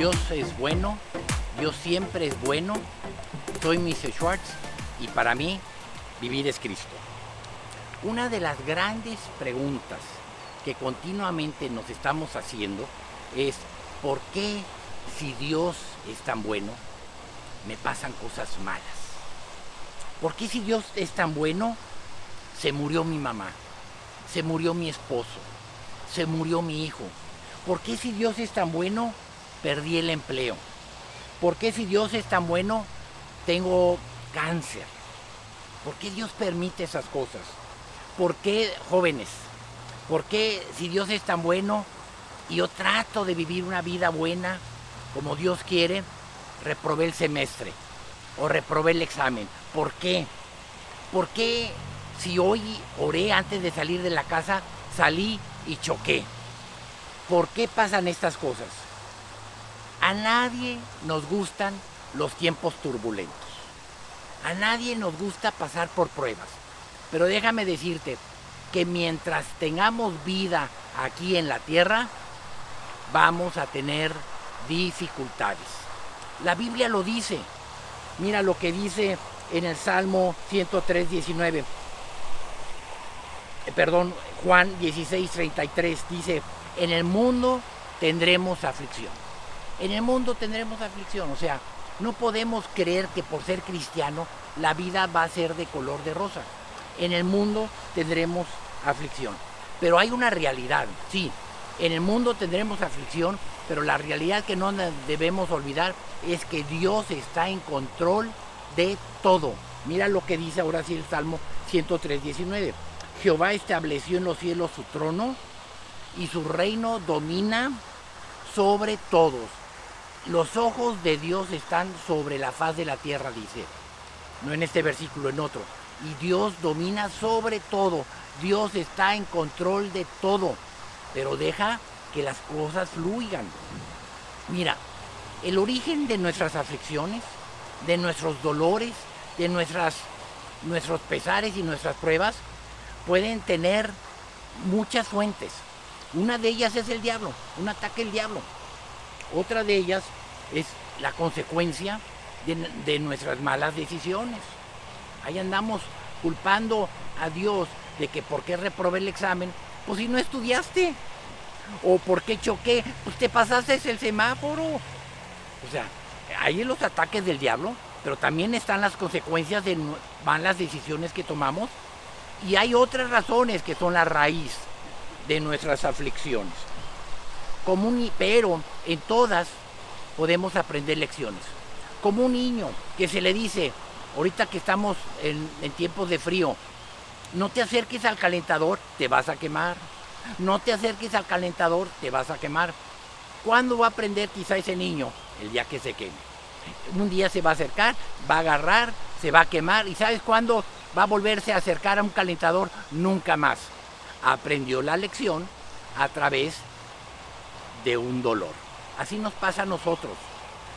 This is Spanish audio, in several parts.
Dios es bueno, Dios siempre es bueno. Soy Mr. Schwartz y para mí vivir es Cristo. Una de las grandes preguntas que continuamente nos estamos haciendo es ¿por qué si Dios es tan bueno me pasan cosas malas? ¿Por qué si Dios es tan bueno se murió mi mamá, se murió mi esposo, se murió mi hijo? ¿Por qué si Dios es tan bueno perdí el empleo? ¿Por qué si Dios es tan bueno tengo cáncer? ¿Por qué Dios permite esas cosas? ¿Por qué, jóvenes? ¿Por qué si Dios es tan bueno y yo trato de vivir una vida buena como Dios quiere, reprobé el semestre o reprobé el examen? ¿Por qué? ¿Por qué si hoy oré antes de salir de la casa, salí y choqué? ¿Por qué pasan estas cosas? A nadie nos gustan los tiempos turbulentos. A nadie nos gusta pasar por pruebas. Pero déjame decirte que mientras tengamos vida aquí en la tierra, vamos a tener dificultades. La Biblia lo dice. Mira lo que dice en el Salmo 103:19. Juan 16:33 dice, en el mundo tendremos aflicción. En el mundo tendremos aflicción, o sea, no podemos creer que por ser cristiano la vida va a ser de color de rosa. En el mundo tendremos aflicción, pero hay una realidad, sí, en el mundo tendremos aflicción, pero la realidad que no debemos olvidar es que Dios está en control de todo. Mira lo que dice ahora sí el Salmo 103:19. Jehová estableció en los cielos su trono y su reino domina sobre todos. Los ojos de Dios están sobre la faz de la tierra, dice. No en este versículo, en otro. Y Dios domina sobre todo. Dios está en control de todo. Pero deja que las cosas fluyan. Mira, el origen de nuestras aflicciones, de nuestros dolores, de nuestros pesares y nuestras pruebas, pueden tener muchas fuentes. Una de ellas es el diablo, un ataque del diablo. Otra de ellas es la consecuencia de nuestras malas decisiones. Ahí andamos culpando a Dios de que por qué reprobé el examen, pues si no estudiaste. O por qué choqué, pues te pasaste el semáforo. O sea, hay los ataques del diablo, pero también están las consecuencias de malas decisiones que tomamos. Y hay otras razones que son la raíz de nuestras aflicciones. Pero en todas podemos aprender lecciones. Como un niño que se le dice, ahorita que estamos en tiempos de frío, no te acerques al calentador, te vas a quemar. No te acerques al calentador, te vas a quemar. ¿Cuándo va a aprender quizá ese niño? El día que se queme. Un día se va a acercar, va a agarrar, se va a quemar. ¿Y sabes cuándo va a volverse a acercar a un calentador? Nunca más. Aprendió la lección a través de un dolor. Así nos pasa a nosotros.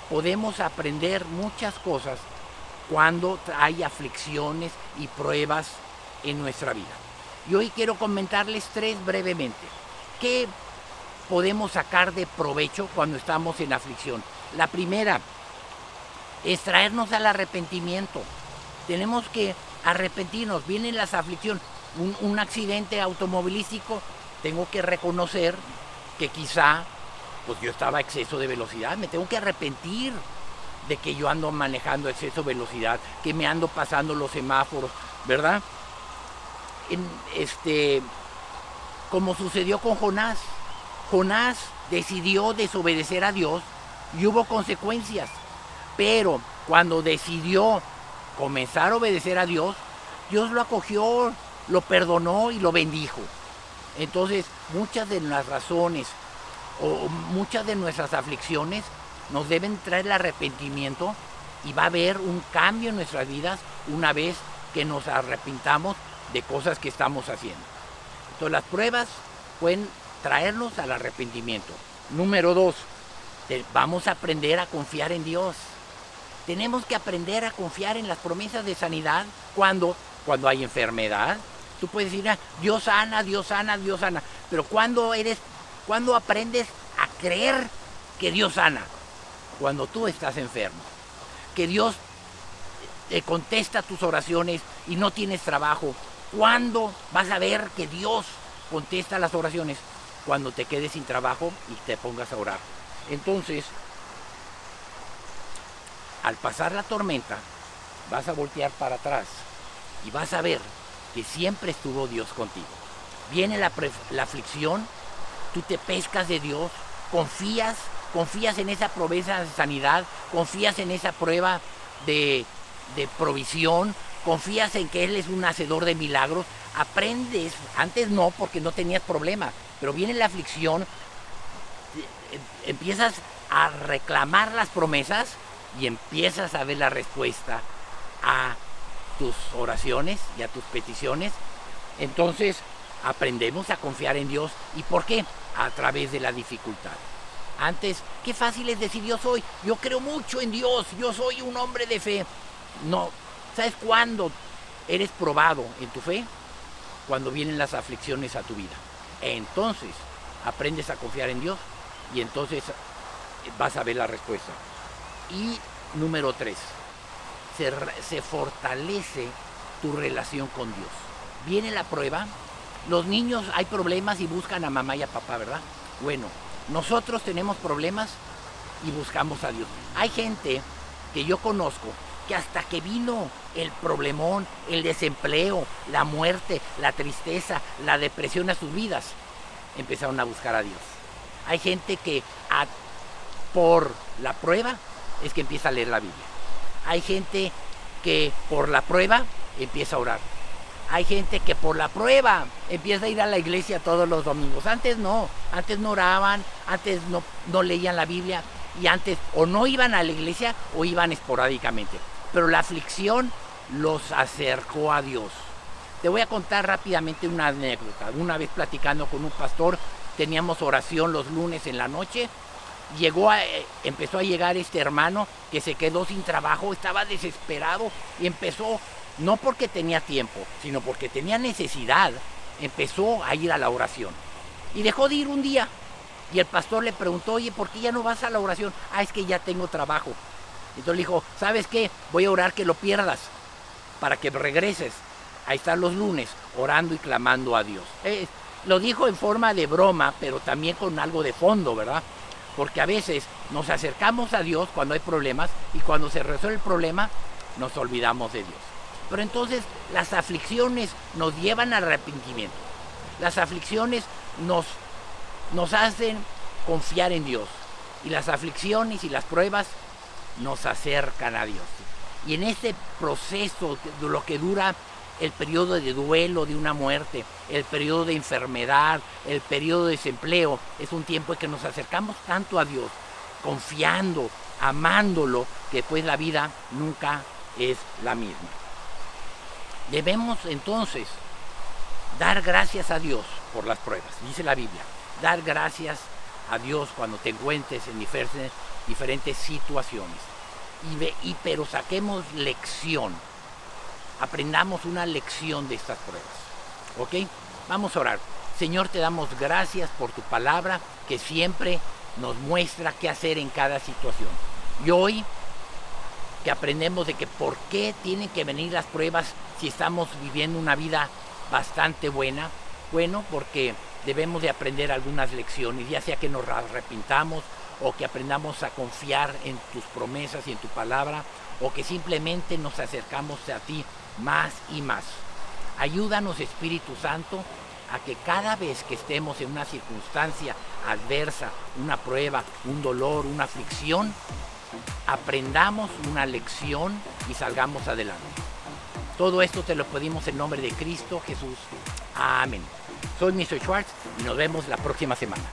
Podemos aprender muchas cosas cuando hay aflicciones y pruebas en nuestra vida. Y hoy quiero comentarles 3 brevemente. ¿Qué podemos sacar de provecho cuando estamos en aflicción? La primera es traernos al arrepentimiento. Tenemos que arrepentirnos. Vienen las aflicciones. Un accidente automovilístico, tengo que reconocer que quizá pues yo estaba a exceso de velocidad. Me tengo que arrepentir de que yo ando manejando a exceso de velocidad, que me ando pasando los semáforos, ¿verdad? Como sucedió con Jonás. Jonás decidió desobedecer a Dios y hubo consecuencias. Pero cuando decidió comenzar a obedecer a Dios, Dios lo acogió, lo perdonó y lo bendijo. Entonces, muchas de las razones o muchas de nuestras aflicciones nos deben traer el arrepentimiento y va a haber un cambio en nuestras vidas una vez que nos arrepintamos de cosas que estamos haciendo. Entonces, las pruebas pueden traernos al arrepentimiento. Número 2, vamos a aprender a confiar en Dios. Tenemos que aprender a confiar en las promesas de sanidad cuando hay enfermedad. Tú puedes decir, Dios sana, Dios sana, Dios sana. Pero cuando aprendes a creer que Dios sana, cuando tú estás enfermo. Que Dios te contesta tus oraciones y no tienes trabajo. ¿Cuándo vas a ver que Dios contesta las oraciones? Cuando te quedes sin trabajo y te pongas a orar. Entonces, al pasar la tormenta, vas a voltear para atrás y vas a ver que siempre estuvo Dios contigo. Viene la aflicción, tú te pescas de Dios, confías en esa promesa de sanidad, confías en esa prueba de provisión, confías en que Él es un hacedor de milagros, aprendes, antes no porque no tenías problema, pero viene la aflicción, empiezas a reclamar las promesas y empiezas a ver la respuesta a tus oraciones y a tus peticiones. Entonces aprendemos a confiar en Dios. ¿Y por qué? A través de la dificultad. Antes, qué fácil es decir yo creo mucho en Dios, yo soy un hombre de fe. No, ¿sabes cuándo eres probado en tu fe? Cuando vienen las aflicciones a tu vida. Entonces aprendes a confiar en Dios y entonces vas a ver la respuesta. Y número 3, se fortalece tu relación con Dios. Viene la prueba, los niños hay problemas y buscan a mamá y a papá, ¿verdad? Bueno, nosotros tenemos problemas y buscamos a Dios. Hay gente que yo conozco que hasta que vino el problemón, el desempleo, la muerte, la tristeza, la depresión a sus vidas, empezaron a buscar a Dios. Hay gente que por la prueba es que empieza a leer la Biblia. Hay gente que por la prueba empieza a orar. Hay gente que por la prueba empieza a ir a la iglesia todos los domingos. Antes no oraban, antes no leían la Biblia y antes o no iban a la iglesia o iban esporádicamente. Pero la aflicción los acercó a Dios. Te voy a contar rápidamente una anécdota. Una vez platicando con un pastor, teníamos oración los lunes en la noche. Empezó a llegar este hermano que se quedó sin trabajo, estaba desesperado y empezó, no porque tenía tiempo, sino porque tenía necesidad, empezó a ir a la oración. Y dejó de ir un día. Y el pastor le preguntó, oye, ¿por qué ya no vas a la oración? Es que ya tengo trabajo. Entonces le dijo, ¿sabes qué? Voy a orar que lo pierdas para que regreses a estar los lunes orando y clamando a Dios. Lo dijo en forma de broma, pero también con algo de fondo, ¿verdad? Porque a veces nos acercamos a Dios cuando hay problemas y cuando se resuelve el problema nos olvidamos de Dios. Pero entonces las aflicciones nos llevan al arrepentimiento. Las aflicciones nos hacen confiar en Dios. Y las aflicciones y las pruebas nos acercan a Dios. Y en este proceso, de lo que dura el periodo de duelo de una muerte, el periodo de enfermedad, el periodo de desempleo, es un tiempo en que nos acercamos tanto a Dios, confiando, amándolo, que pues la vida nunca es la misma. Debemos entonces dar gracias a Dios por las pruebas, dice la Biblia. Dar gracias a Dios cuando te encuentres en diferentes situaciones. Pero saquemos lección. Aprendamos una lección de estas pruebas. ¿Ok? Vamos a orar. Señor, te damos gracias por tu palabra que siempre nos muestra qué hacer en cada situación. Y hoy que aprendemos de que por qué tienen que venir las pruebas si estamos viviendo una vida bastante buena. Bueno, porque debemos de aprender algunas lecciones, ya sea que nos arrepintamos o que aprendamos a confiar en tus promesas y en tu palabra, o que simplemente nos acercamos a ti más y más. Ayúdanos, Espíritu Santo, a que cada vez que estemos en una circunstancia adversa, una prueba, un dolor, una aflicción, aprendamos una lección y salgamos adelante. Todo esto te lo pedimos en nombre de Cristo Jesús. Amén. Soy Mr. Schwartz y nos vemos la próxima semana.